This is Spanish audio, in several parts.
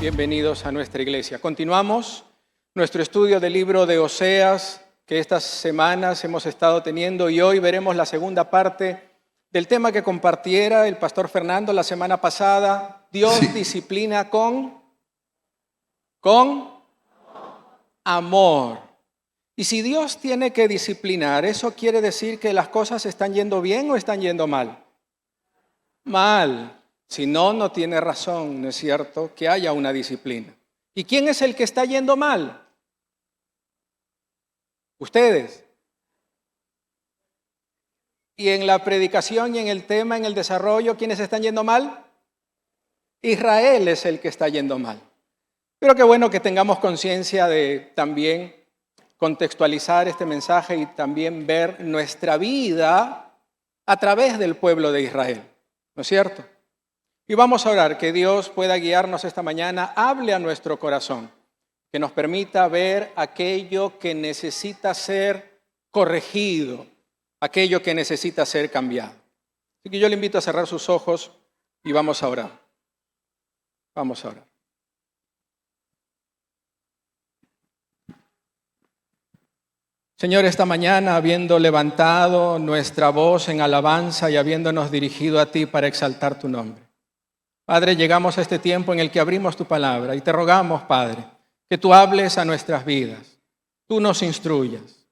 Bienvenidos a nuestra iglesia. Continuamos nuestro estudio del libro de Oseas, que estas semanas hemos estado teniendo, y hoy veremos la segunda parte del tema que compartiera el pastor Fernando la semana pasada. Dios disciplina con amor. Y si Dios tiene que disciplinar, ¿eso quiere decir que las cosas están yendo bien o están yendo mal? Mal. Si no, no tiene razón, ¿no es cierto?, que haya una disciplina. ¿Y quién es el que está yendo mal? Ustedes. Y en la predicación y en el tema, en el desarrollo, ¿quiénes están yendo mal? Israel es el que está yendo mal. Pero qué bueno que tengamos conciencia de también contextualizar este mensaje y también ver nuestra vida a través del pueblo de Israel, ¿no es cierto? Y vamos a orar que Dios pueda guiarnos esta mañana, hable a nuestro corazón, que nos permita ver aquello que necesita ser corregido, aquello que necesita ser cambiado. Así que yo le invito a cerrar sus ojos y vamos a orar. Vamos a orar. Señor, esta mañana, habiendo levantado nuestra voz en alabanza y habiéndonos dirigido a ti para exaltar tu nombre, Padre, llegamos a este tiempo en el que abrimos tu palabra y te rogamos, Padre, que tú hables a nuestras vidas, tú nos instruyas,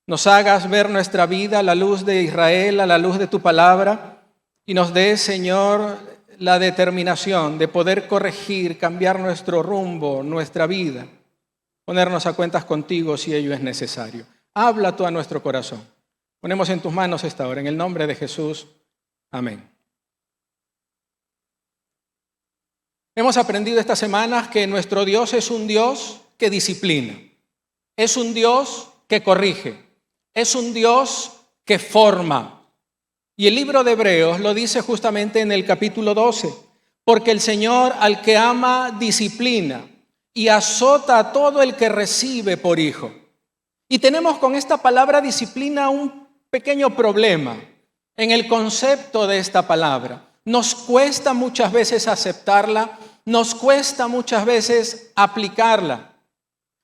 nos hagas ver nuestra vida a la luz de Israel, a la luz de tu palabra, y nos des, Señor, la determinación de poder corregir, cambiar nuestro rumbo, nuestra vida, ponernos a cuentas contigo si ello es necesario. Habla tú a nuestro corazón. Ponemos en tus manos esta hora, en el nombre de Jesús. Amén. Hemos aprendido estas semanas que nuestro Dios es un Dios que disciplina, es un Dios que corrige, es un Dios que forma. Y el libro de Hebreos lo dice justamente en el capítulo 12, porque el Señor al que ama disciplina y azota a todo el que recibe por hijo. Y tenemos con esta palabra disciplina un pequeño problema en el concepto de esta palabra. Nos cuesta muchas veces aceptarla, nos cuesta muchas veces aplicarla,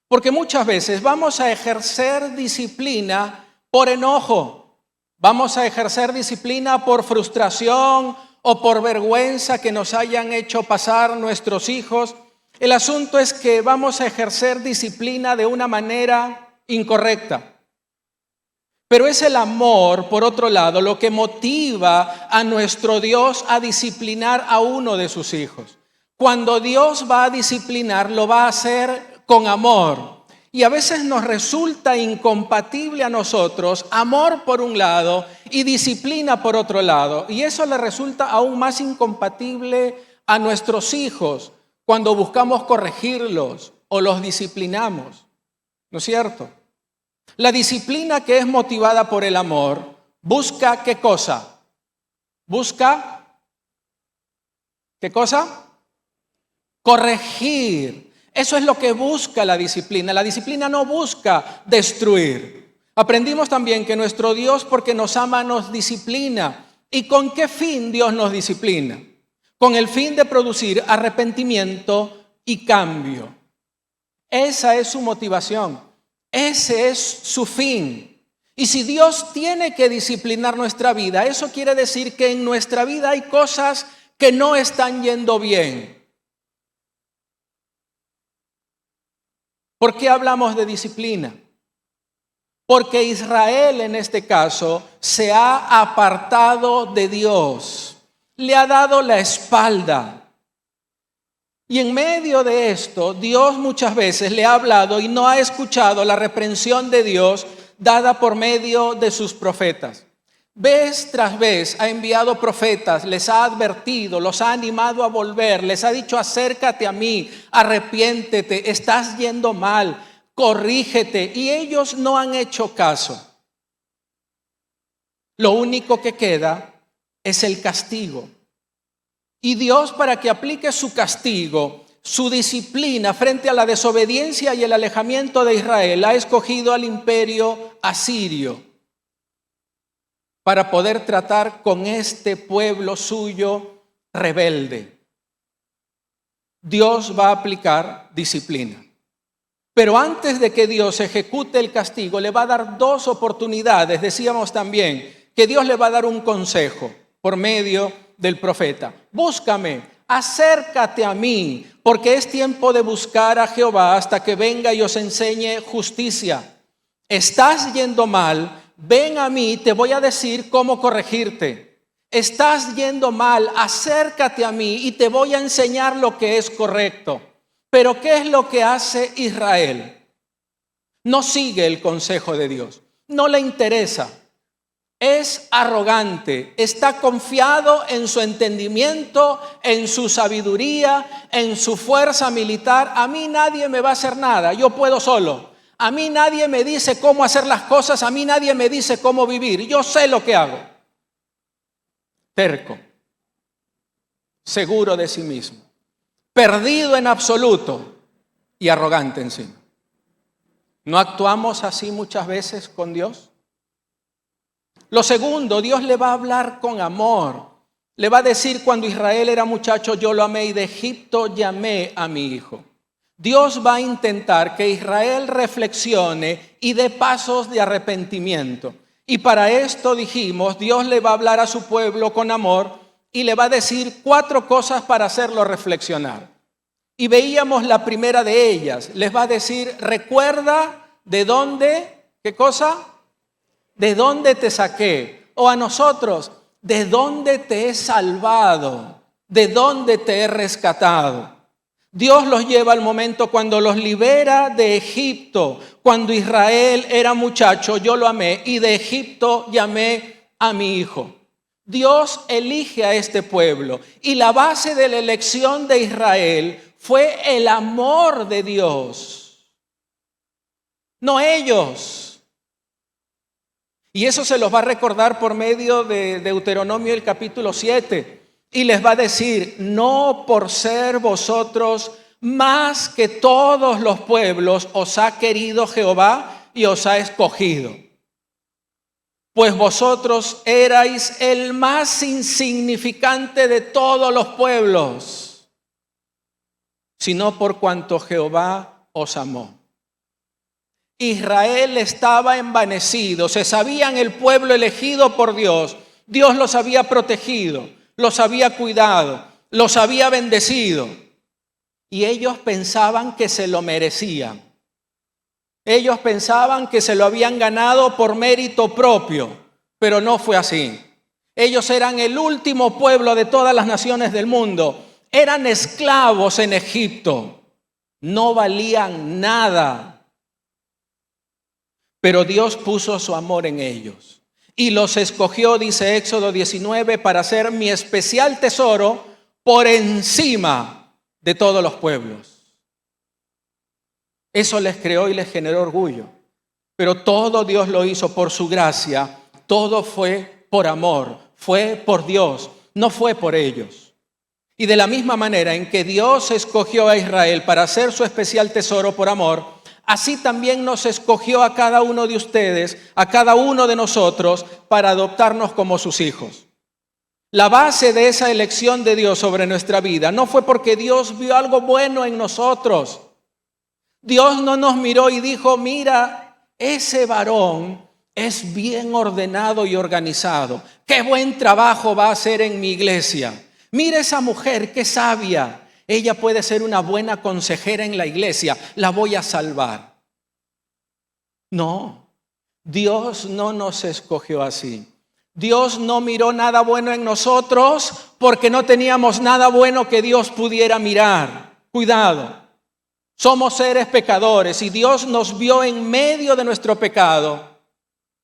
porque muchas veces vamos a ejercer disciplina por enojo, vamos a ejercer disciplina por frustración o por vergüenza que nos hayan hecho pasar nuestros hijos. El asunto es que vamos a ejercer disciplina de una manera incorrecta. Pero es el amor, por otro lado, lo que motiva a nuestro Dios a disciplinar a uno de sus hijos. Cuando Dios va a disciplinar, lo va a hacer con amor. Y a veces nos resulta incompatible a nosotros amor por un lado y disciplina por otro lado. Y eso le resulta aún más incompatible a nuestros hijos cuando buscamos corregirlos o los disciplinamos. ¿No es cierto? La disciplina que es motivada por el amor busca ¿qué cosa? Busca ¿qué cosa? Corregir. Eso es lo que busca la disciplina. La disciplina no busca destruir. Aprendimos también que nuestro Dios, porque nos ama, nos disciplina. ¿Y con qué fin Dios nos disciplina? Con el fin de producir arrepentimiento y cambio. Esa es su motivación. Ese es su fin. Y si Dios tiene que disciplinar nuestra vida, eso quiere decir que en nuestra vida hay cosas que no están yendo bien. ¿Por qué hablamos de disciplina? Porque Israel en este caso se ha apartado de Dios, le ha dado la espalda. Y en medio de esto, Dios muchas veces le ha hablado y no ha escuchado la reprensión de Dios dada por medio de sus profetas. Vez tras vez ha enviado profetas, les ha advertido, los ha animado a volver, les ha dicho: acércate a mí, arrepiéntete, estás yendo mal, corrígete. Y ellos no han hecho caso. Lo único que queda es el castigo. Y Dios, para que aplique su castigo, su disciplina frente a la desobediencia y el alejamiento de Israel, ha escogido al imperio asirio para poder tratar con este pueblo suyo rebelde. Dios va a aplicar disciplina. Pero antes de que Dios ejecute el castigo, le va a dar dos oportunidades. Decíamos también que Dios le va a dar un consejo por medio del profeta. Búscame, acércate a mí, porque es tiempo de buscar a Jehová hasta que venga y os enseñe justicia. Estás yendo mal, ven a mí, te voy a decir cómo corregirte. Estás yendo mal, acércate a mí y te voy a enseñar lo que es correcto. Pero ¿qué es lo que hace Israel? No sigue el consejo de Dios, no le interesa. Es arrogante, está confiado en su entendimiento, en su sabiduría, en su fuerza militar. A mí nadie me va a hacer nada, yo puedo solo. A mí nadie me dice cómo hacer las cosas, a mí nadie me dice cómo vivir. Yo sé lo que hago. Terco, seguro de sí mismo, perdido en absoluto y arrogante encima. ¿No actuamos así muchas veces con Dios? Lo segundo, Dios le va a hablar con amor. Le va a decir, cuando Israel era muchacho, yo lo amé y de Egipto llamé a mi hijo. Dios va a intentar que Israel reflexione y dé pasos de arrepentimiento. Y para esto dijimos, Dios le va a hablar a su pueblo con amor y le va a decir 4 cosas para hacerlo reflexionar. Y veíamos la primera de ellas. Les va a decir, recuerda de dónde, ¿qué cosa? De dónde te saqué. O a nosotros, de dónde te he salvado, de dónde te he rescatado. Dios los lleva al momento cuando los libera de Egipto. Cuando Israel era muchacho, yo lo amé y de Egipto llamé a mi hijo. Dios elige a este pueblo y la base de la elección de Israel fue el amor de Dios, no ellos. Y eso se los va a recordar por medio de Deuteronomio el capítulo 7. Y les va a decir, no por ser vosotros más que todos los pueblos os ha querido Jehová y os ha escogido. Pues vosotros erais el más insignificante de todos los pueblos, sino por cuanto Jehová os amó. Israel estaba envanecido, se sabían el pueblo elegido por Dios. Dios los había protegido, los había cuidado, los había bendecido. Y ellos pensaban que se lo merecían. Ellos pensaban que se lo habían ganado por mérito propio, pero no fue así. Ellos eran el último pueblo de todas las naciones del mundo. Eran esclavos en Egipto. No valían nada. Pero Dios puso su amor en ellos. Y los escogió, dice Éxodo 19, para ser mi especial tesoro por encima de todos los pueblos. Eso les creó y les generó orgullo. Pero todo Dios lo hizo por su gracia. Todo fue por amor. Fue por Dios. No fue por ellos. Y de la misma manera en que Dios escogió a Israel para ser su especial tesoro por amor, así también nos escogió a cada uno de ustedes, a cada uno de nosotros, para adoptarnos como sus hijos. La base de esa elección de Dios sobre nuestra vida no fue porque Dios vio algo bueno en nosotros. Dios no nos miró y dijo, mira, ese varón es bien ordenado y organizado. Qué buen trabajo va a hacer en mi iglesia. Mira esa mujer, qué sabia. Ella puede ser una buena consejera en la iglesia. La voy a salvar. No, Dios no nos escogió así. Dios no miró nada bueno en nosotros porque no teníamos nada bueno que Dios pudiera mirar. Cuidado. Somos seres pecadores y Dios nos vio en medio de nuestro pecado,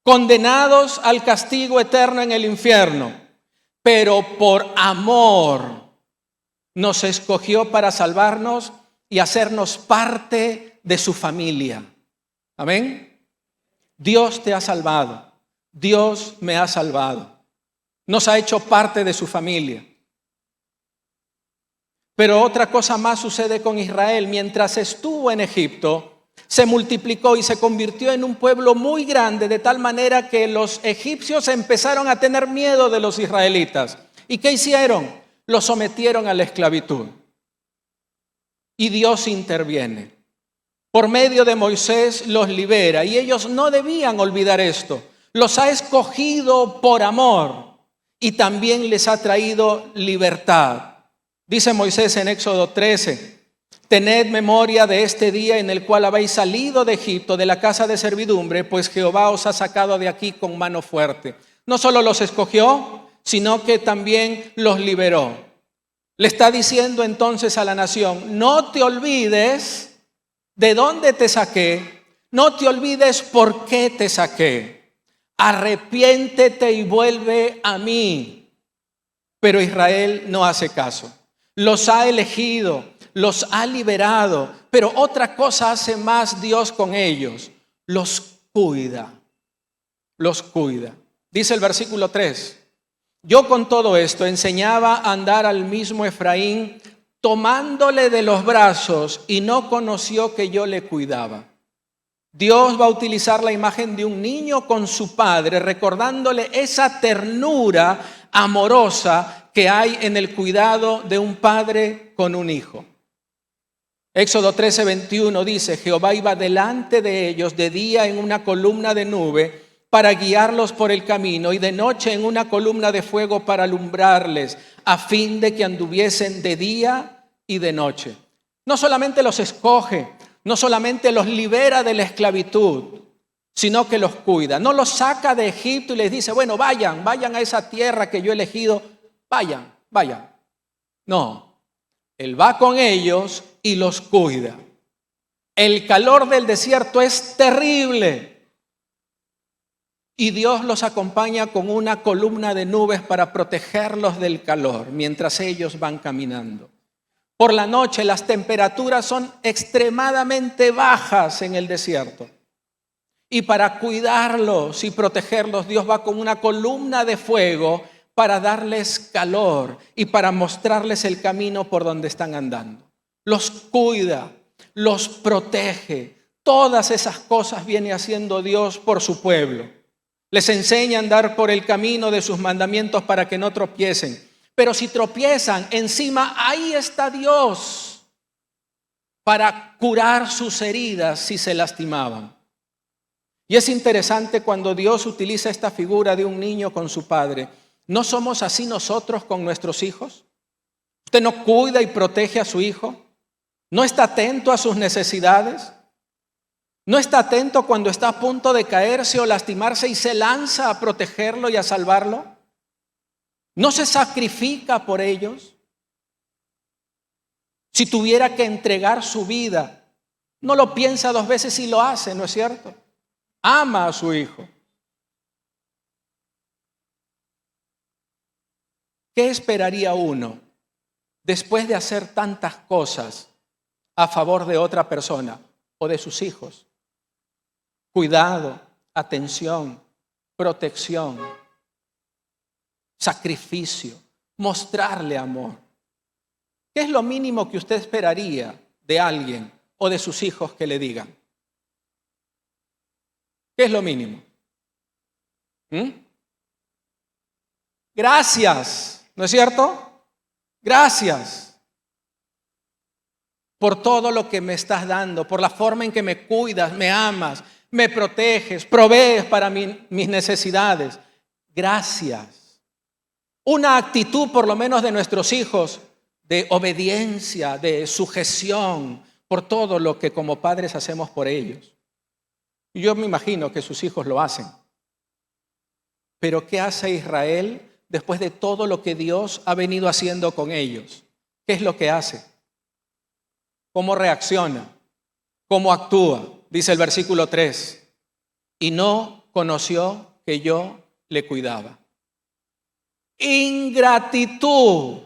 condenados al castigo eterno en el infierno, pero por amor nos escogió para salvarnos y hacernos parte de su familia. Amén. Dios te ha salvado. Dios me ha salvado. Nos ha hecho parte de su familia. Pero otra cosa más sucede con Israel. Mientras estuvo en Egipto, se multiplicó y se convirtió en un pueblo muy grande, de tal manera que los egipcios empezaron a tener miedo de los israelitas. ¿Y qué hicieron? Los sometieron a la esclavitud. y Dios interviene. Por medio de Moisés los libera y ellos no debían olvidar esto. Los ha escogido por amor y también les ha traído libertad. Dice Moisés en Éxodo 13: tened memoria de este día en el cual habéis salido de Egipto, de la casa de servidumbre, pues Jehová os ha sacado de aquí con mano fuerte. No solo los escogió, sino que también los liberó. Le está diciendo entonces a la nación: no te olvides de dónde te saqué, no te olvides por qué te saqué. Arrepiéntete y vuelve a mí. Pero Israel no hace caso. Los ha elegido, los ha liberado, pero otra cosa hace más Dios con ellos: los cuida, los cuida. Dice el versículo 3: yo con todo esto enseñaba a andar al mismo Efraín, tomándole de los brazos, y no conoció que yo le cuidaba. Dios va a utilizar la imagen de un niño con su padre, recordándole esa ternura amorosa que hay en el cuidado de un padre con un hijo. Éxodo 13:21 dice: Jehová iba delante de ellos de día en una columna de nube para guiarlos por el camino, y de noche en una columna de fuego para alumbrarles, a fin de que anduviesen de día y de noche. No solamente los escoge, no solamente los libera de la esclavitud, sino que los cuida. No los saca de Egipto y les dice: bueno, vayan a esa tierra que yo he elegido, vayan. No, Él va con ellos y los cuida. El calor del desierto es terrible. Y Dios los acompaña con una columna de nubes para protegerlos del calor mientras ellos van caminando. Por la noche las temperaturas son extremadamente bajas en el desierto. Y para cuidarlos y protegerlos, Dios va con una columna de fuego para darles calor y para mostrarles el camino por donde están andando. Los cuida, los protege. Todas esas cosas viene haciendo Dios por su pueblo. Les enseña a andar por el camino de sus mandamientos para que no tropiecen. Pero si tropiezan, encima ahí está Dios para curar sus heridas si se lastimaban. Y es interesante cuando Dios utiliza esta figura de un niño con su padre. ¿No somos así nosotros con nuestros hijos? ¿Usted no cuida y protege a su hijo? ¿No está atento a sus necesidades? ¿No está atento cuando está a punto de caerse o lastimarse y se lanza a protegerlo y a salvarlo? ¿No se sacrifica por ellos? Si tuviera que entregar su vida, no lo piensa dos veces y lo hace, ¿no es cierto? Ama a su hijo. ¿Qué esperaría uno después de hacer tantas cosas a favor de otra persona o de sus hijos? Cuidado, atención, protección, sacrificio, mostrarle amor. ¿Qué es lo mínimo que usted esperaría de alguien o de sus hijos que le digan? ¿Qué es lo mínimo? Gracias, ¿no es cierto? Gracias por todo lo que me estás dando, por la forma en que me cuidas, me amas, me proteges, provees para mis necesidades. Gracias. Una actitud, por lo menos de nuestros hijos, de obediencia, de sujeción por todo lo que como padres hacemos por ellos. Y yo me imagino que sus hijos lo hacen. Pero ¿qué hace Israel después de todo lo que Dios ha venido haciendo con ellos? ¿Qué es lo que hace? ¿Cómo reacciona? ¿Cómo actúa? Dice el versículo 3, y no conoció que yo le cuidaba. Ingratitud.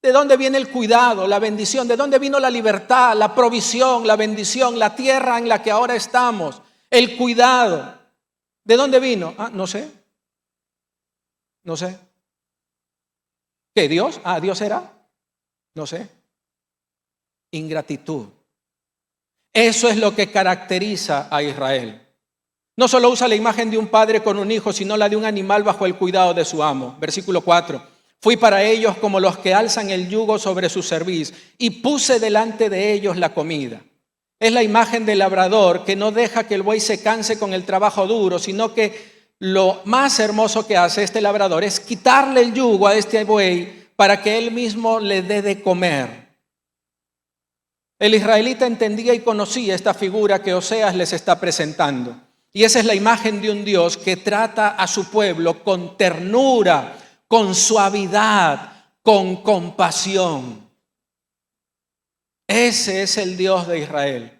¿De dónde viene el cuidado, la bendición? ¿De dónde vino la libertad, la provisión, la bendición, la tierra en la que ahora estamos? El cuidado. ¿De dónde vino? No sé. ¿Qué, Dios? ¿Dios era? No sé. Ingratitud. Eso es lo que caracteriza a Israel. No solo usa la imagen de un padre con un hijo, sino la de un animal bajo el cuidado de su amo. Versículo 4. Fui para ellos como los que alzan el yugo sobre su cerviz y puse delante de ellos la comida. Es la imagen del labrador que no deja que el buey se canse con el trabajo duro, sino que lo más hermoso que hace este labrador es quitarle el yugo a este buey para que él mismo le dé de comer. El israelita entendía y conocía esta figura que Oseas les está presentando. Y esa es la imagen de un Dios que trata a su pueblo con ternura, con suavidad, con compasión. Ese es el Dios de Israel.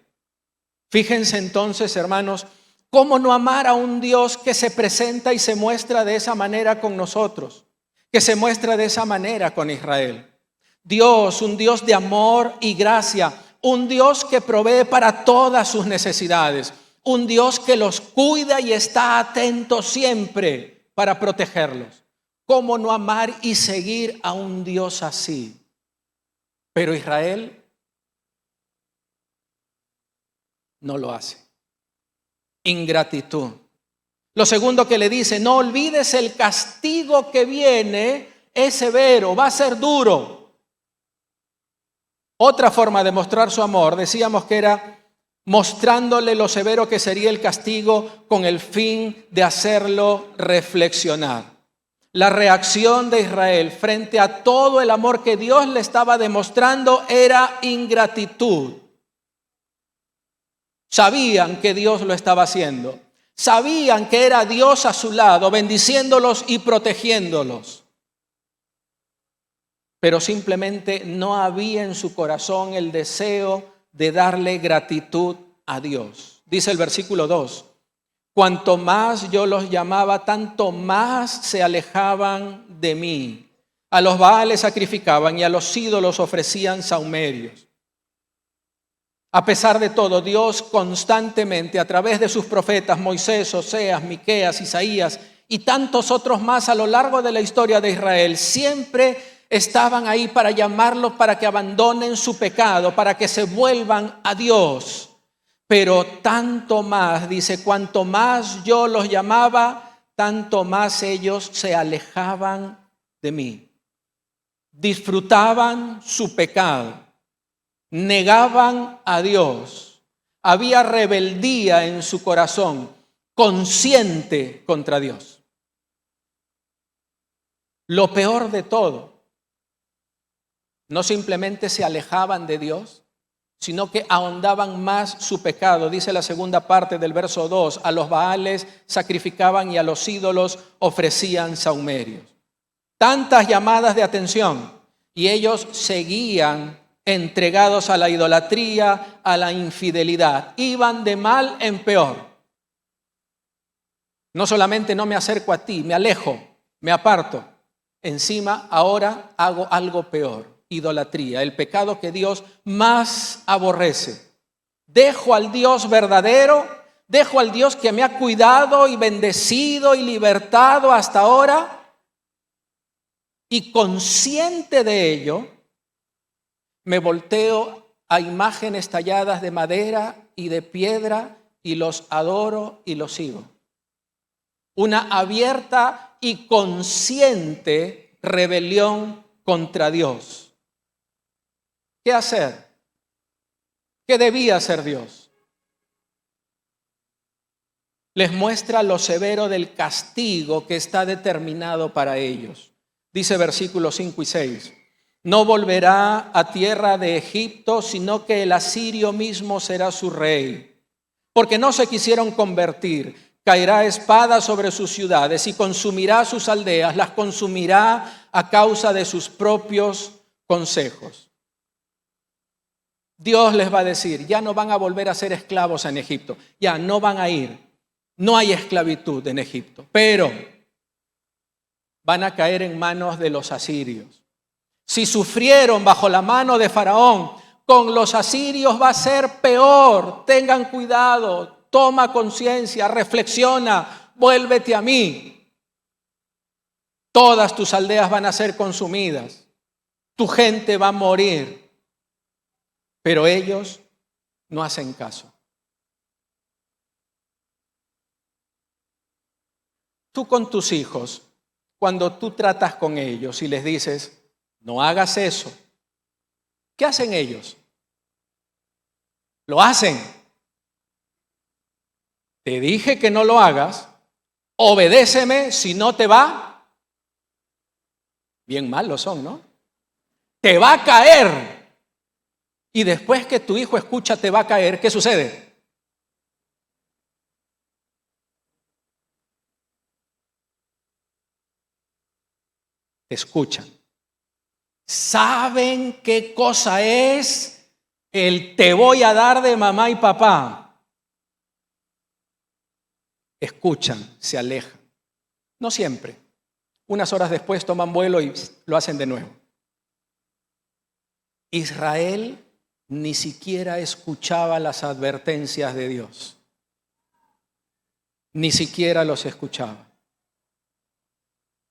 Fíjense entonces, hermanos, cómo no amar a un Dios que se presenta y se muestra de esa manera con nosotros, que se muestra de esa manera con Israel. Dios, un Dios de amor y gracia, un Dios que provee para todas sus necesidades, un Dios que los cuida y está atento siempre para protegerlos. ¿Cómo no amar y seguir a un Dios así? Pero Israel no lo hace. Ingratitud. Lo segundo que le dice, no olvides el castigo que viene, es severo, va a ser duro. Otra forma de mostrar su amor, decíamos que era mostrándole lo severo que sería el castigo con el fin de hacerlo reflexionar. La reacción de Israel frente a todo el amor que Dios le estaba demostrando era ingratitud. Sabían que Dios lo estaba haciendo. Sabían que era Dios a su lado, bendiciéndolos y protegiéndolos. Pero simplemente no había en su corazón el deseo de darle gratitud a Dios. Dice el versículo 2, cuanto más yo los llamaba, tanto más se alejaban de mí. A los Baales sacrificaban y a los ídolos ofrecían sahumerios. A pesar de todo, Dios constantemente, a través de sus profetas, Moisés, Oseas, Miqueas, Isaías y tantos otros más a lo largo de la historia de Israel, siempre estaban ahí para llamarlos para que abandonen su pecado, para que se vuelvan a Dios. Pero tanto más, dice, cuanto más yo los llamaba, tanto más ellos se alejaban de mí. Disfrutaban su pecado. Negaban a Dios. Había rebeldía en su corazón, consciente contra Dios. Lo peor de todo, no simplemente se alejaban de Dios, sino que ahondaban más su pecado. Dice la segunda parte del verso 2, a los Baales sacrificaban y a los ídolos ofrecían sahumerios. Tantas llamadas de atención y ellos seguían entregados a la idolatría, a la infidelidad. Iban de mal en peor. No solamente no me acerco a ti, me alejo, me aparto. Encima ahora hago algo peor, idolatría, el pecado que Dios más aborrece. Dejo al Dios verdadero, dejo al Dios que me ha cuidado y bendecido y libertado hasta ahora, y consciente de ello, me volteo a imágenes talladas de madera y de piedra y los adoro y los sigo. Una abierta y consciente rebelión contra Dios. ¿Qué hacer? ¿Qué debía hacer Dios? Les muestra lo severo del castigo que está determinado para ellos. Dice versículos 5 y 6. No volverá a tierra de Egipto, sino que el asirio mismo será su rey. Porque no se quisieron convertir, caerá espada sobre sus ciudades y consumirá sus aldeas, las consumirá a causa de sus propios consejos. Dios les va a decir, ya no van a volver a ser esclavos en Egipto, ya no van a ir, no hay esclavitud en Egipto, pero van a caer en manos de los asirios. Si sufrieron bajo la mano de Faraón, con los asirios va a ser peor. Tengan cuidado, toma conciencia, reflexiona, vuélvete a mí. Todas tus aldeas van a ser consumidas, tu gente va a morir, pero ellos no hacen caso. Tú con tus hijos, cuando tú tratas con ellos y les dices, no hagas eso, ¿qué hacen ellos? Lo hacen. Te dije que no lo hagas, obedéceme, si no te va. Bien malos son, ¿no? Te va a caer. Y después que tu hijo escucha te va a caer, ¿qué sucede? Te escuchan. Saben qué cosa es el te voy a dar de mamá y papá. Escuchan, se alejan. No siempre. Unas horas después toman vuelo y lo hacen de nuevo. Israel ni siquiera escuchaba las advertencias de Dios. Ni siquiera los escuchaba.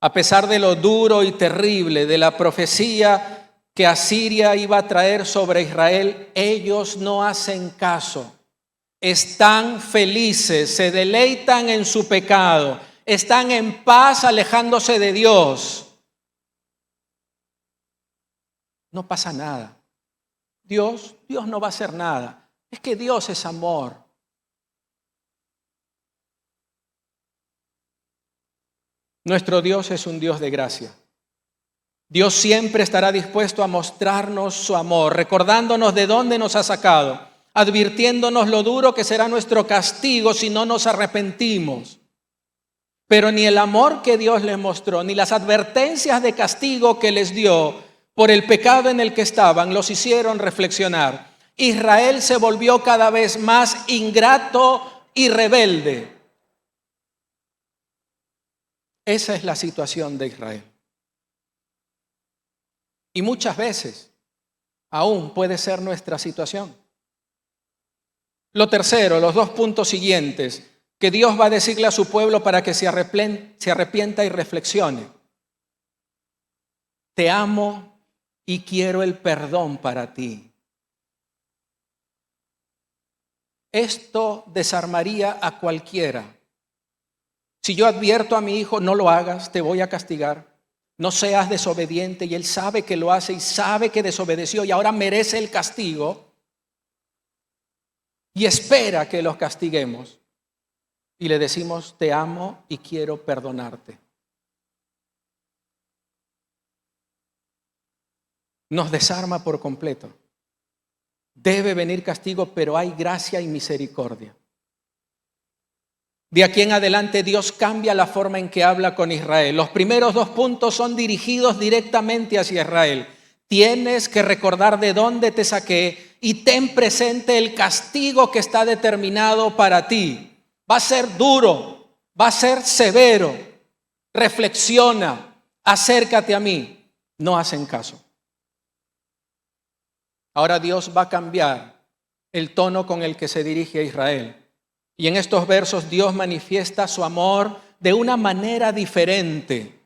A pesar de lo duro y terrible de la profecía que Asiria iba a traer sobre Israel, ellos no hacen caso. Están felices, se deleitan en su pecado, están en paz alejándose de Dios. No pasa nada. Dios no va a hacer nada. Es que Dios es amor. Nuestro Dios es un Dios de gracia. Dios siempre estará dispuesto a mostrarnos su amor, recordándonos de dónde nos ha sacado, advirtiéndonos lo duro que será nuestro castigo si no nos arrepentimos. Pero ni el amor que Dios les mostró, ni las advertencias de castigo que les dio por el pecado en el que estaban, los hicieron reflexionar. Israel se volvió cada vez más ingrato y rebelde. Esa es la situación de Israel. Y muchas veces aún puede ser nuestra situación. Lo tercero, los 2 puntos siguientes, que Dios va a decirle a su pueblo para que se arrepienta y reflexione. Te amo y quiero el perdón para ti. Esto desarmaría a cualquiera. Si yo advierto a mi hijo, no lo hagas, te voy a castigar. No seas desobediente, y él sabe que lo hace y sabe que desobedeció y ahora merece el castigo y espera que los castiguemos y le decimos, te amo y quiero perdonarte. Nos desarma por completo. Debe venir castigo, pero hay gracia y misericordia. De aquí en adelante Dios cambia la forma en que habla con Israel. Los primeros 2 puntos son dirigidos directamente hacia Israel. Tienes que recordar de dónde te saqué y ten presente el castigo que está determinado para ti. Va a ser duro, va a ser severo. Reflexiona, acércate a mí. No hacen caso. Ahora Dios va a cambiar el tono con el que se dirige a Israel. Y en estos versos Dios manifiesta su amor de una manera diferente.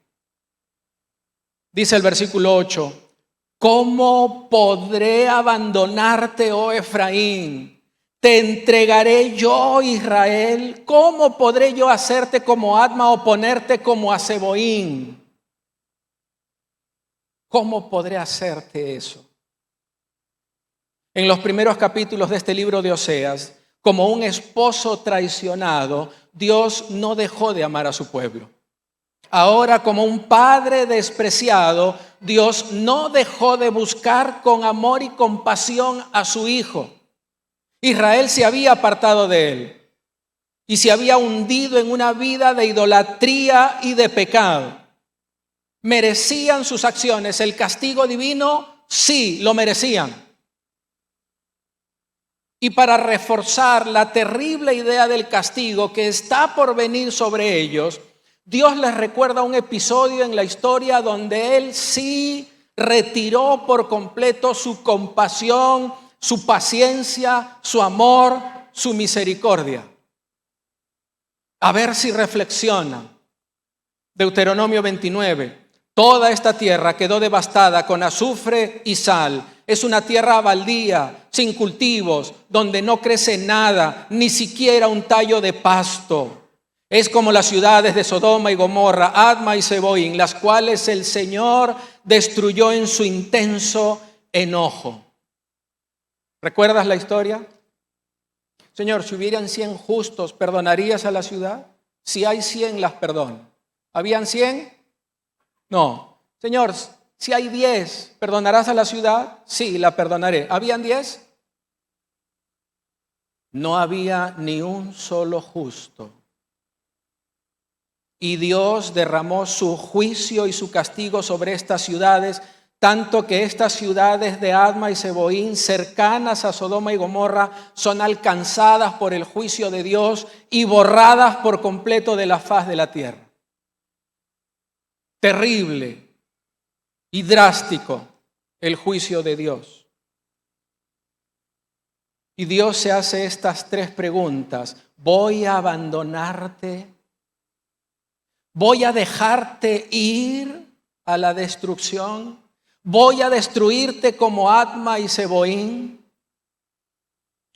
Dice el versículo 8, ¿cómo podré abandonarte, oh Efraín? ¿Te entregaré yo, Israel? ¿Cómo podré yo hacerte como Adma o ponerte como a Zeboín? ¿Cómo podré hacerte eso? En los primeros capítulos de este libro de Oseas, como un esposo traicionado, Dios no dejó de amar a su pueblo. Ahora, como un padre despreciado, Dios no dejó de buscar con amor y compasión a su hijo. Israel se había apartado de él y se había hundido en una vida de idolatría y de pecado. ¿Merecían sus acciones el castigo divino? Sí, lo merecían. Y para reforzar la terrible idea del castigo que está por venir sobre ellos, Dios les recuerda un episodio en la historia donde Él sí retiró por completo su compasión, su paciencia, su amor, su misericordia. A ver si reflexionan. Deuteronomio 29. Toda esta tierra quedó devastada con azufre y sal. Es una tierra baldía, sin cultivos, donde no crece nada, ni siquiera un tallo de pasto. Es como las ciudades de Sodoma y Gomorra, Adma y Zeboín, las cuales el Señor destruyó en su intenso enojo. ¿Recuerdas la historia? Señor, si hubieran 100 justos, ¿perdonarías a la ciudad? Si hay 100, las perdono. ¿Habían 100? No. Señor, si hay 10, ¿perdonarás a la ciudad? Sí, la perdonaré. ¿Habían 10? No había ni un solo justo. Y Dios derramó su juicio y su castigo sobre estas ciudades, tanto que estas ciudades de Adma y Zeboín, cercanas a Sodoma y Gomorra, son alcanzadas por el juicio de Dios y borradas por completo de la faz de la tierra. Terrible y drástico el juicio de Dios. Y Dios se hace estas 3 preguntas. ¿Voy a abandonarte? ¿Voy a dejarte ir a la destrucción? ¿Voy a destruirte como Adma y Zeboín?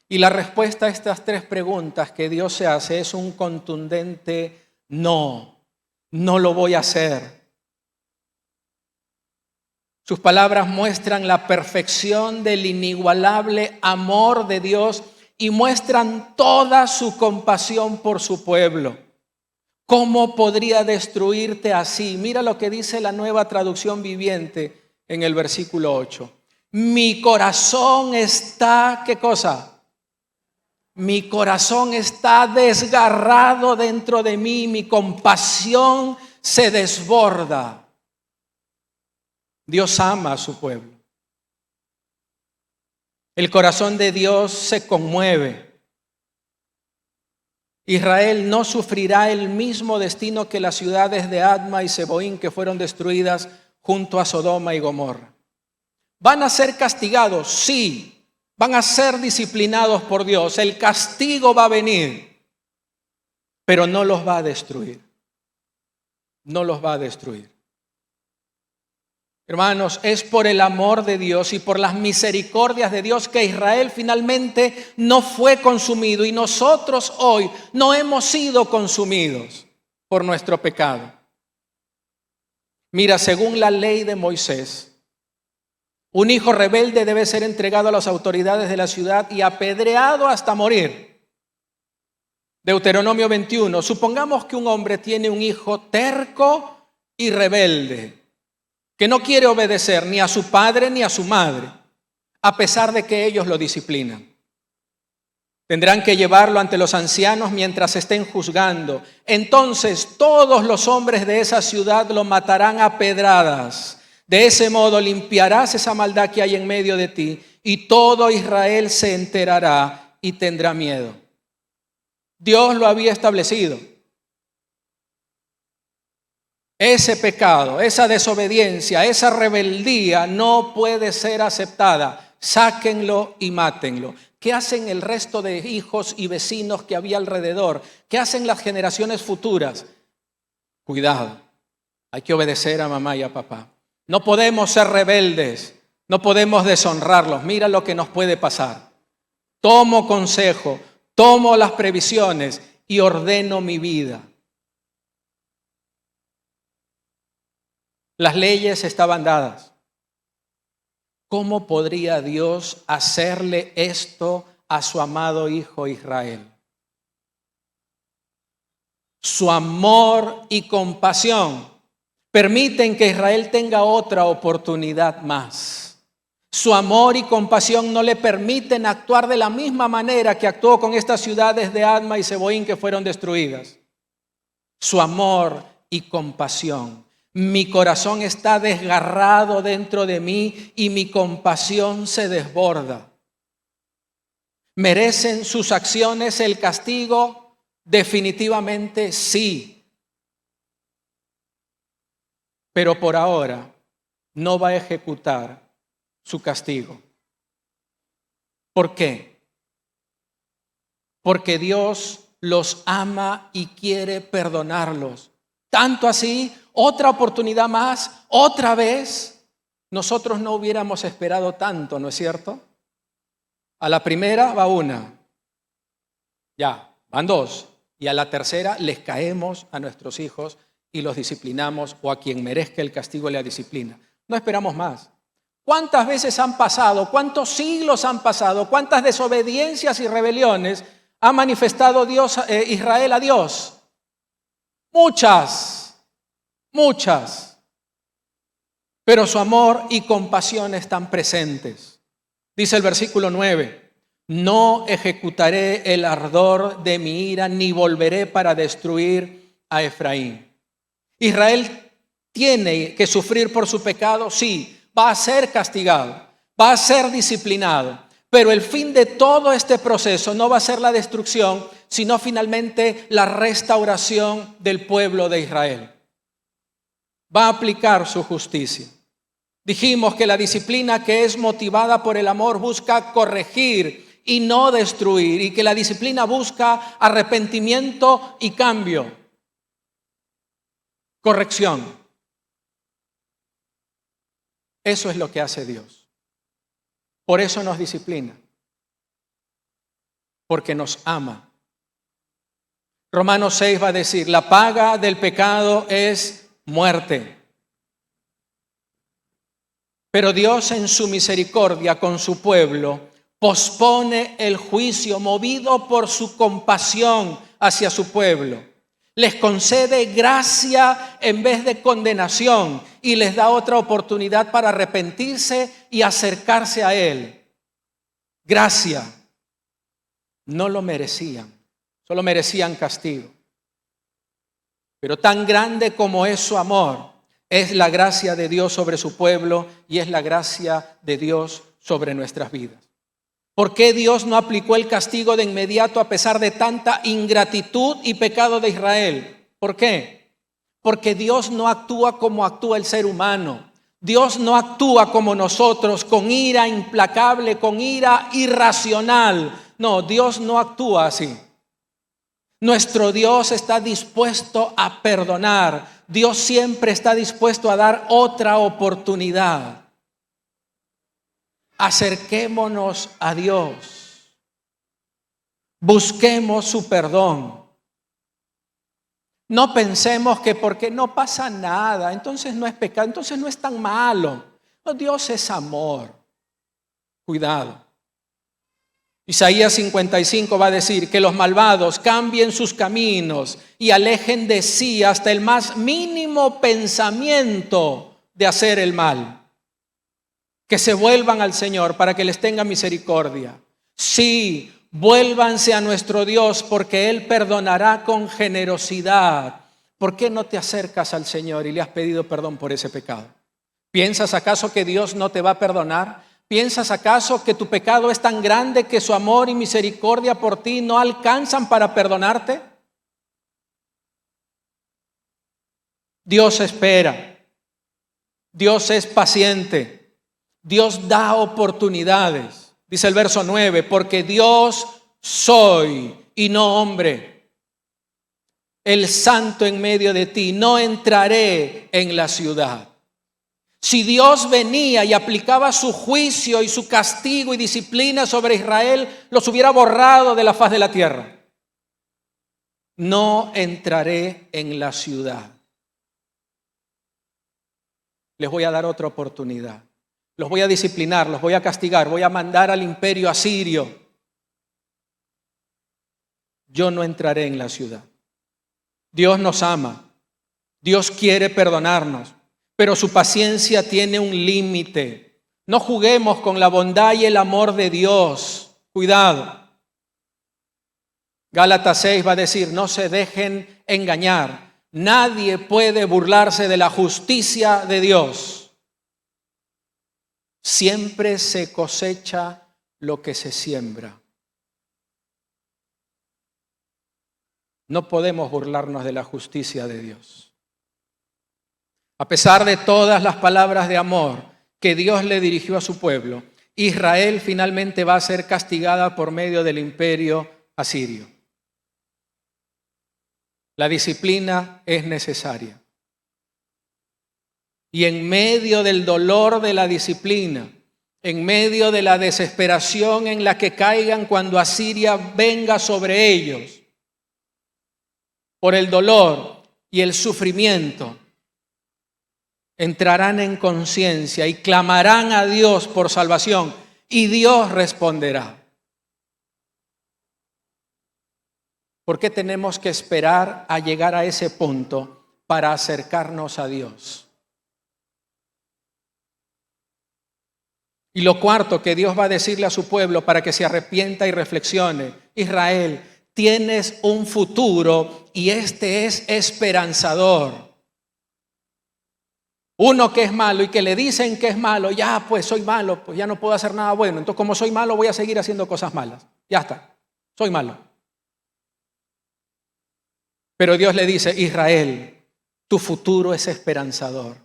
Y la respuesta a estas 3 preguntas que Dios se hace es un contundente no. No lo voy a hacer. Sus palabras muestran la perfección del inigualable amor de Dios y muestran toda su compasión por su pueblo. ¿Cómo podría destruirte así? Mira lo que dice la Nueva Traducción Viviente en el versículo 8. Mi corazón está, ¿qué cosa? Mi corazón está desgarrado dentro de mí, mi compasión se desborda. Dios ama a su pueblo. El corazón de Dios se conmueve. Israel no sufrirá el mismo destino que las ciudades de Adma y Zeboín que fueron destruidas junto a Sodoma y Gomorra. ¿Van a ser castigados? Sí. Van a ser disciplinados por Dios. El castigo va a venir, pero no los va a destruir. No los va a destruir. Hermanos, es por el amor de Dios y por las misericordias de Dios que Israel finalmente no fue consumido y nosotros hoy no hemos sido consumidos por nuestro pecado. Mira, según la ley de Moisés, un hijo rebelde debe ser entregado a las autoridades de la ciudad y apedreado hasta morir. Deuteronomio 21. Supongamos que un hombre tiene un hijo terco y rebelde, que no quiere obedecer ni a su padre ni a su madre, a pesar de que ellos lo disciplinan. Tendrán que llevarlo ante los ancianos mientras estén juzgando. Entonces todos los hombres de esa ciudad lo matarán a pedradas. De ese modo limpiarás esa maldad que hay en medio de ti y todo Israel se enterará y tendrá miedo. Dios lo había establecido. Ese pecado, esa desobediencia, esa rebeldía no puede ser aceptada. Sáquenlo y mátenlo. ¿Qué hacen el resto de hijos y vecinos que había alrededor? ¿Qué hacen las generaciones futuras? Cuidado, hay que obedecer a mamá y a papá. No podemos ser rebeldes, no podemos deshonrarlos. Mira lo que nos puede pasar. Tomo consejo, tomo las previsiones y ordeno mi vida. Las leyes estaban dadas. ¿Cómo podría Dios hacerle esto a su amado hijo Israel? Su amor y compasión permiten que Israel tenga otra oportunidad más. Su amor y compasión no le permiten actuar de la misma manera que actuó con estas ciudades de Adma y Zeboín que fueron destruidas. Su amor y compasión. Mi corazón está desgarrado dentro de mí y mi compasión se desborda. ¿Merecen sus acciones el castigo? Definitivamente sí. Pero por ahora no va a ejecutar su castigo. ¿Por qué? Porque Dios los ama y quiere perdonarlos. Tanto así, otra oportunidad más, otra vez, nosotros no hubiéramos esperado tanto, ¿no es cierto? A la primera va una, ya, van dos, Y a la tercera les caemos a nuestros hijos y los disciplinamos, o a quien merezca el castigo y la disciplina. No esperamos más. ¿Cuántas veces han pasado? ¿Cuántos siglos han pasado? ¿Cuántas desobediencias y rebeliones ha manifestado Israel a Dios? Muchas, muchas. Pero su amor y compasión están presentes. Dice el versículo 9, no ejecutaré el ardor de mi ira, ni volveré para destruir a Efraín. Israel tiene que sufrir por su pecado, sí, va a ser castigado, va a ser disciplinado, pero el fin de todo este proceso no va a ser la destrucción, sino finalmente la restauración del pueblo de Israel. Va a aplicar su justicia. Dijimos que la disciplina que es motivada por el amor busca corregir y no destruir, y que la disciplina busca arrepentimiento y cambio, corrección. Eso es lo que hace Dios. Por eso nos disciplina, porque nos ama. Romanos 6 va a decir, la paga del pecado es muerte. Pero Dios en su misericordia con su pueblo pospone el juicio, movido por su compasión hacia su pueblo. Les concede gracia en vez de condenación y les da otra oportunidad para arrepentirse y acercarse a Él. Gracia. No lo merecían, solo merecían castigo. Pero tan grande como es su amor, es la gracia de Dios sobre su pueblo y es la gracia de Dios sobre nuestras vidas. ¿Por qué Dios no aplicó el castigo de inmediato a pesar de tanta ingratitud y pecado de Israel? ¿Por qué? Porque Dios no actúa como actúa el ser humano. Dios no actúa como nosotros, con ira implacable, con ira irracional. No, Dios no actúa así. Nuestro Dios está dispuesto a perdonar. Dios siempre está dispuesto a dar otra oportunidad. Acerquémonos a Dios. Busquemos su perdón. No pensemos que porque no pasa nada, entonces no es pecado, entonces no es tan malo. No, Dios es amor. Cuidado. Isaías 55 va a decir que los malvados cambien sus caminos y alejen de sí hasta el más mínimo pensamiento de hacer el mal. Que se vuelvan al Señor para que les tenga misericordia. Sí, vuélvanse a nuestro Dios porque Él perdonará con generosidad. ¿Por qué no te acercas al Señor y le has pedido perdón por ese pecado? ¿Piensas acaso que Dios no te va a perdonar? ¿Piensas acaso que tu pecado es tan grande que su amor y misericordia por ti no alcanzan para perdonarte? Dios espera. Dios es paciente. Dios da oportunidades. Dice el verso 9, porque Dios soy y no hombre. El santo en medio de ti, no entraré en la ciudad. Si Dios venía y aplicaba su juicio y su castigo y disciplina sobre Israel, los hubiera borrado de la faz de la tierra. No entraré en la ciudad. Les voy a dar otra oportunidad. Los voy a disciplinar, los voy a castigar, voy a mandar al imperio asirio. Yo no entraré en la ciudad. Dios nos ama. Dios quiere perdonarnos, pero su paciencia tiene un límite. No juguemos con la bondad y el amor de Dios. Cuidado. Gálatas 6 va a decir, no se dejen engañar. Nadie puede burlarse de la justicia de Dios. Siempre se cosecha lo que se siembra. No podemos burlarnos de la justicia de Dios. A pesar de todas las palabras de amor que Dios le dirigió a su pueblo, Israel finalmente va a ser castigada por medio del imperio asirio. La disciplina es necesaria. Y en medio del dolor de la disciplina, en medio de la desesperación en la que caigan cuando Asiria venga sobre ellos, por el dolor y el sufrimiento, entrarán en conciencia y clamarán a Dios por salvación, y Dios responderá. ¿Por qué tenemos que esperar a llegar a ese punto para acercarnos a Dios? Y lo cuarto que Dios va a decirle a su pueblo para que se arrepienta y reflexione: Israel, tienes un futuro y este es esperanzador. Uno que es malo y que le dicen que es malo, ya pues soy malo, pues ya no puedo hacer nada bueno. Entonces como soy malo voy a seguir haciendo cosas malas. Ya está, soy malo. Pero Dios le dice: Israel, tu futuro es esperanzador.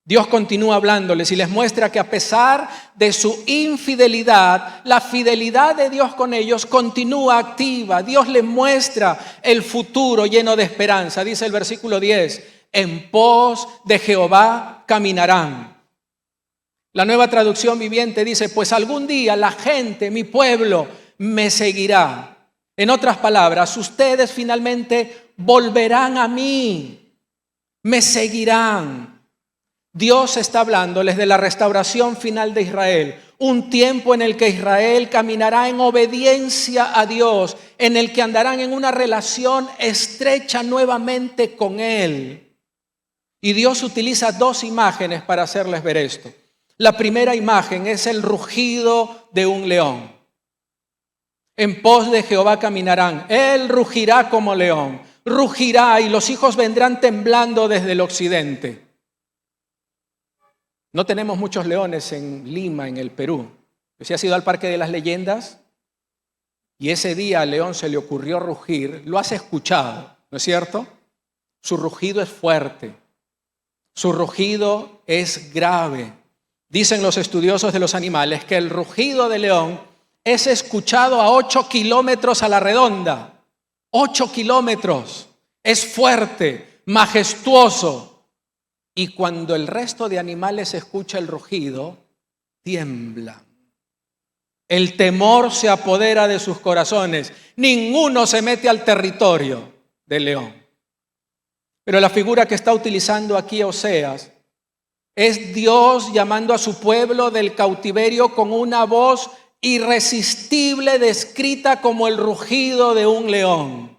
Dios continúa hablándoles y les muestra que a pesar de su infidelidad, la fidelidad de Dios con ellos continúa activa. Dios les muestra el futuro lleno de esperanza. Dice el versículo 10, en pos de Jehová caminarán. La Nueva Traducción Viviente dice: pues algún día la gente, mi pueblo, me seguirá. En otras palabras, ustedes finalmente volverán a mí, me seguirán. Dios está hablándoles de la restauración final de Israel, un tiempo en el que Israel caminará en obediencia a Dios, en el que andarán en una relación estrecha nuevamente con Él. Y Dios utiliza dos imágenes para hacerles ver esto. La primera imagen es el rugido de un león. En pos de Jehová caminarán. Él rugirá como león. Rugirá y los hijos vendrán temblando desde el occidente. No tenemos muchos leones en Lima, en el Perú. ¿Usted ha ido al Parque de las Leyendas? Y ese día al león se le ocurrió rugir. Lo has escuchado, ¿no es cierto? Su rugido es fuerte. Su rugido es grave. Dicen los estudiosos de los animales que el rugido del león es escuchado a 8 kilómetros a la redonda. 8 kilómetros. Es fuerte, majestuoso. Y cuando el resto de animales escucha el rugido, tiemblan. El temor se apodera de sus corazones. Ninguno se mete al territorio del león. Pero la figura que está utilizando aquí Oseas es Dios llamando a su pueblo del cautiverio con una voz irresistible descrita como el rugido de un león.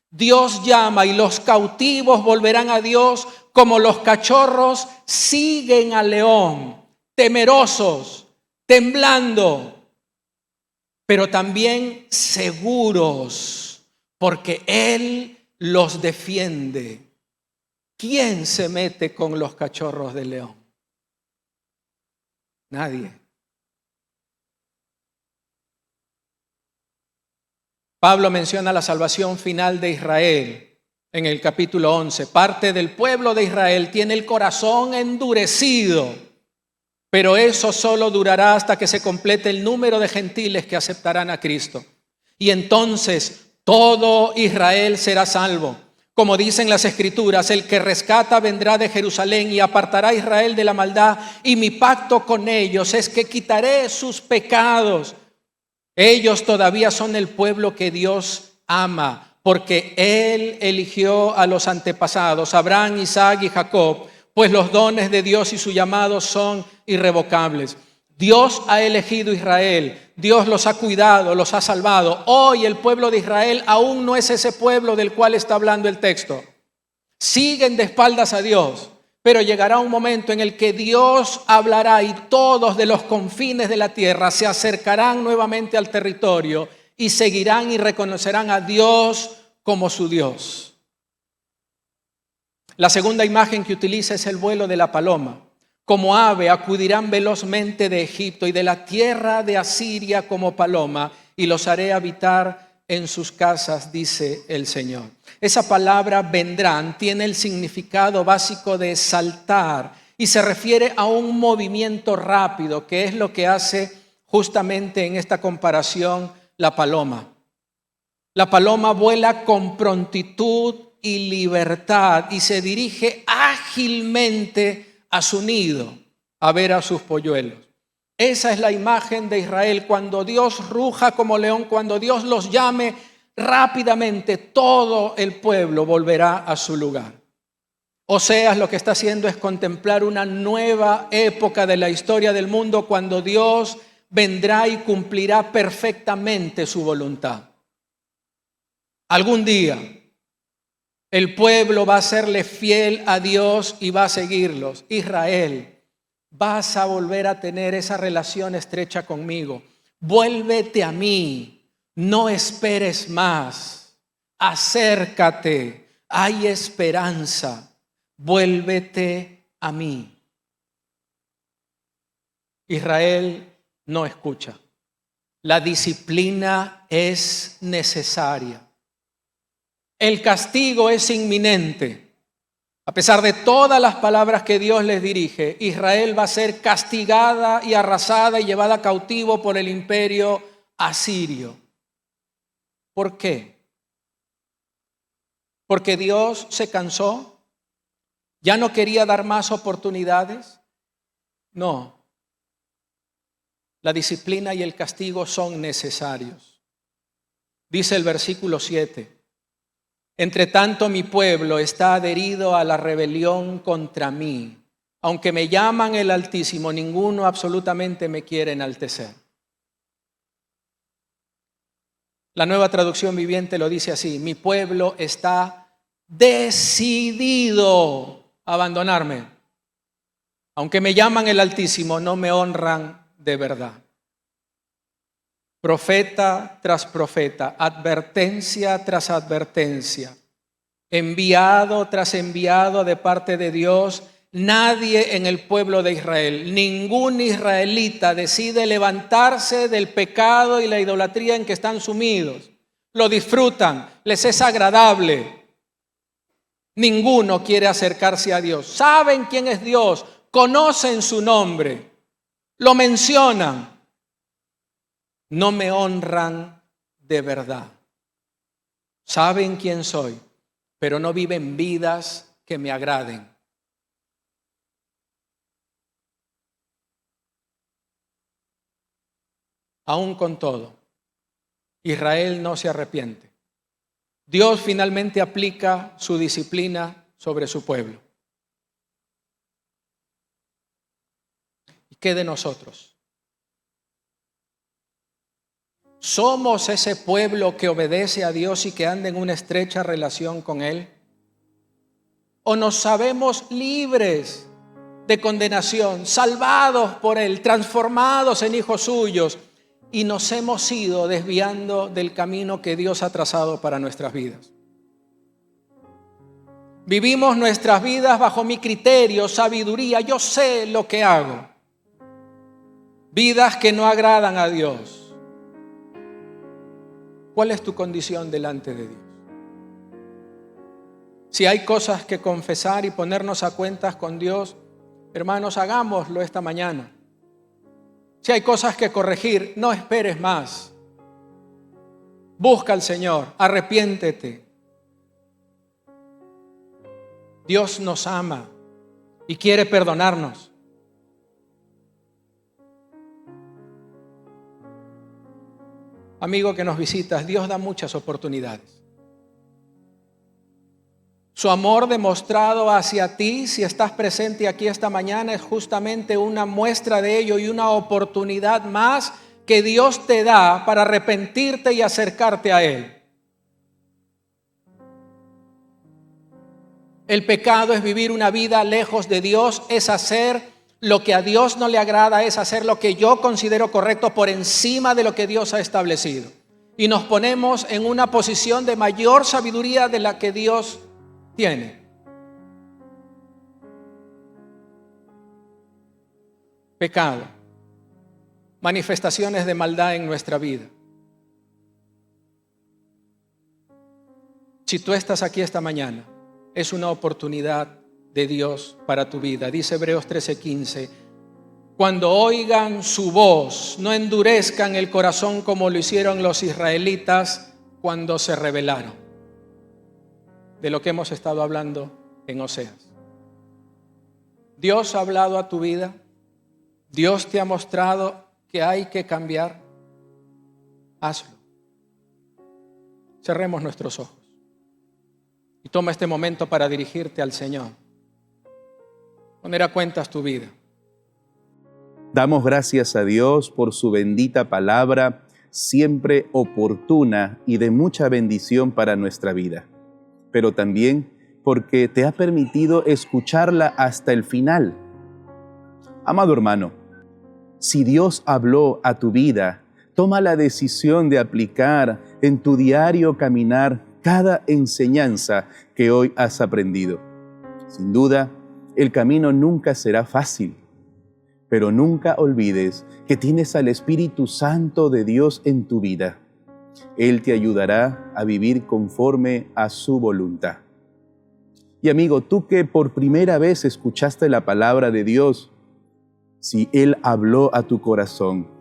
Dios llama y los cautivos volverán a Dios como los cachorros siguen al león, temerosos, temblando, pero también seguros, porque Él los defiende. ¿Quién se mete con los cachorros del león? Nadie. Pablo menciona la salvación final de Israel en el capítulo 11. Parte del pueblo de Israel tiene el corazón endurecido, pero eso solo durará hasta que se complete el número de gentiles que aceptarán a Cristo. Y entonces todo Israel será salvo. Como dicen las Escrituras, el que rescata vendrá de Jerusalén y apartará a Israel de la maldad, y mi pacto con ellos es que quitaré sus pecados. Ellos todavía son el pueblo que Dios ama, porque Él eligió a los antepasados, Abraham, Isaac y Jacob, pues los dones de Dios y su llamado son irrevocables. Dios ha elegido a Israel, Dios los ha cuidado, los ha salvado. Hoy el pueblo de Israel aún no es ese pueblo del cual está hablando el texto. Siguen de espaldas a Dios, pero llegará un momento en el que Dios hablará y todos de los confines de la tierra se acercarán nuevamente al territorio y seguirán y reconocerán a Dios como su Dios. La segunda imagen que utiliza es el vuelo de la paloma. Como ave acudirán velozmente de Egipto y de la tierra de Asiria como paloma, y los haré habitar en sus casas, dice el Señor. Esa palabra vendrán tiene el significado básico de saltar y se refiere a un movimiento rápido, que es lo que hace justamente en esta comparación la paloma. La paloma vuela con prontitud y libertad y se dirige ágilmente a su nido a ver a sus polluelos. Esa es la imagen de Israel. Cuando Dios ruja como león, cuando Dios los llame, rápidamente todo el pueblo volverá a su lugar. Oseas lo que está haciendo es contemplar una nueva época de la historia del mundo cuando Dios vendrá y cumplirá perfectamente su voluntad. Algún día el pueblo va a serle fiel a Dios y va a seguirlos. Israel, vas a volver a tener esa relación estrecha conmigo. Vuélvete a mí, no esperes más. Acércate, hay esperanza. Vuélvete a mí. Israel no escucha. La disciplina es necesaria. El castigo es inminente. A pesar de todas las palabras que Dios les dirige, Israel va a ser castigada y arrasada y llevada cautivo por el imperio asirio. ¿Por qué? ¿Porque Dios se cansó? ¿Ya no quería dar más oportunidades? No. La disciplina y el castigo son necesarios. Dice el versículo 7. Entre tanto mi pueblo está adherido a la rebelión contra mí. Aunque me llaman el Altísimo, ninguno absolutamente me quiere enaltecer. La Nueva Traducción Viviente lo dice así: mi pueblo está decidido a abandonarme. Aunque me llaman el Altísimo, no me honran de verdad. Profeta tras profeta, advertencia tras advertencia, enviado tras enviado de parte de Dios, nadie en el pueblo de Israel, ningún israelita decide levantarse del pecado y la idolatría en que están sumidos. Lo disfrutan, les es agradable. Ninguno quiere acercarse a Dios. Saben quién es Dios, conocen su nombre, lo mencionan. No me honran de verdad. Saben quién soy, pero no viven vidas que me agraden. Aún con todo, Israel no se arrepiente. Dios finalmente aplica su disciplina sobre su pueblo. ¿Y qué de nosotros? ¿Somos ese pueblo que obedece a Dios y que anda en una estrecha relación con Él? ¿O nos sabemos libres de condenación, salvados por Él, transformados en hijos suyos, y nos hemos ido desviando del camino que Dios ha trazado para nuestras vidas? Vivimos nuestras vidas bajo mi criterio, sabiduría, yo sé lo que hago. Vidas que no agradan a Dios. ¿Cuál es tu condición delante de Dios? Si hay cosas que confesar y ponernos a cuentas con Dios, hermanos, hagámoslo esta mañana. Si hay cosas que corregir, no esperes más. Busca al Señor, arrepiéntete. Dios nos ama y quiere perdonarnos. Amigo que nos visitas, Dios da muchas oportunidades. Su amor demostrado hacia ti, si estás presente aquí esta mañana, es justamente una muestra de ello y una oportunidad más que Dios te da para arrepentirte y acercarte a Él. El pecado es vivir una vida lejos de Dios, es hacer lo que a Dios no le agrada, es hacer lo que yo considero correcto por encima de lo que Dios ha establecido. Y nos ponemos en una posición de mayor sabiduría de la que Dios tiene. Pecado, manifestaciones de maldad en nuestra vida. Si tú estás aquí esta mañana, es una oportunidad de Dios para tu vida. Dice Hebreos 13:15: cuando oigan su voz, no endurezcan el corazón como lo hicieron los israelitas cuando se rebelaron. De lo que hemos estado hablando en Oseas. Dios ha hablado a tu vida. Dios te ha mostrado que hay que cambiar. Hazlo. Cerremos nuestros ojos y toma este momento para dirigirte al Señor. Poner a cuentas tu vida. Damos gracias a Dios por su bendita palabra, siempre oportuna y de mucha bendición para nuestra vida, pero también porque te ha permitido escucharla hasta el final. Amado hermano, si Dios habló a tu vida, toma la decisión de aplicar en tu diario caminar cada enseñanza que hoy has aprendido. Sin duda, el camino nunca será fácil, pero nunca olvides que tienes al Espíritu Santo de Dios en tu vida. Él te ayudará a vivir conforme a su voluntad. Y amigo, tú que por primera vez escuchaste la palabra de Dios, si Él habló a tu corazón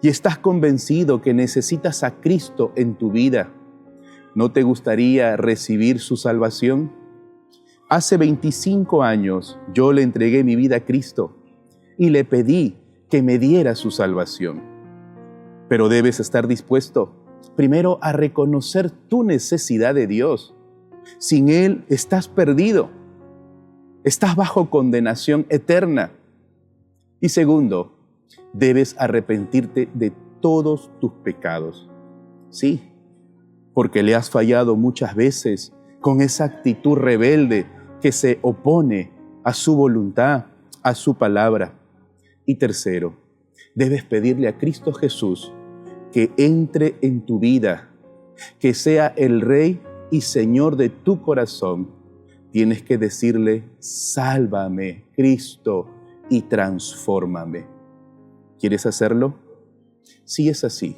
y estás convencido que necesitas a Cristo en tu vida, ¿no te gustaría recibir su salvación? Hace 25 años yo le entregué mi vida a Cristo y le pedí que me diera su salvación. Pero debes estar dispuesto primero a reconocer tu necesidad de Dios. Sin Él estás perdido, estás bajo condenación eterna. Y segundo, debes arrepentirte de todos tus pecados. Sí, porque le has fallado muchas veces con esa actitud rebelde que se opone a su voluntad, a su palabra. Y tercero, debes pedirle a Cristo Jesús que entre en tu vida, que sea el Rey y Señor de tu corazón. Tienes que decirle: sálvame, Cristo, y transfórmame. ¿Quieres hacerlo? Si es así,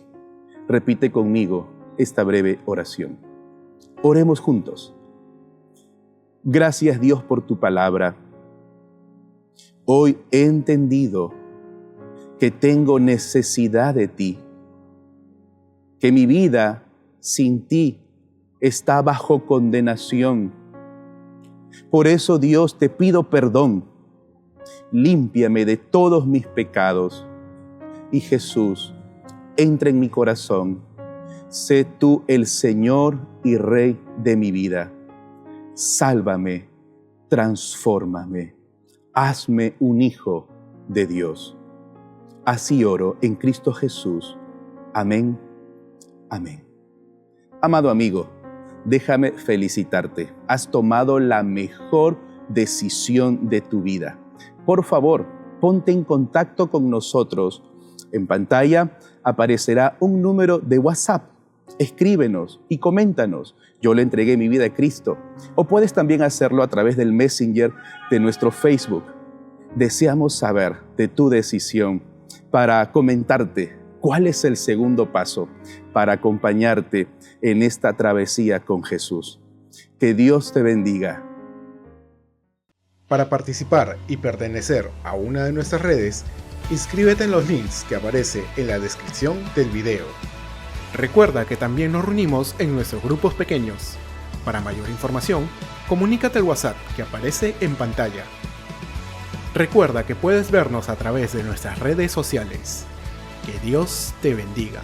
repite conmigo esta breve oración. Oremos juntos. Gracias, Dios, por tu palabra. Hoy he entendido que tengo necesidad de ti, que mi vida sin ti está bajo condenación. Por eso, Dios, te pido perdón. Límpiame de todos mis pecados. Y Jesús, entra en mi corazón. Sé tú el Señor y Rey de mi vida. Sálvame, transfórmame. Hazme un hijo de Dios. Así oro en Cristo Jesús. Amén. Amén. Amado amigo, déjame felicitarte. Has tomado la mejor decisión de tu vida. Por favor, ponte en contacto con nosotros. En pantalla aparecerá un número de WhatsApp. Escríbenos y coméntanos: yo le entregué mi vida a Cristo. O puedes también hacerlo a través del Messenger de nuestro Facebook. Deseamos saber de tu decisión para comentarte cuál es el segundo paso para acompañarte en esta travesía con Jesús. Que Dios te bendiga. Para participar y pertenecer a una de nuestras redes, inscríbete en los links que aparece en la descripción del video. Recuerda que también nos reunimos en nuestros grupos pequeños. Para mayor información, comunícate al WhatsApp que aparece en pantalla. Recuerda que puedes vernos a través de nuestras redes sociales. Que Dios te bendiga.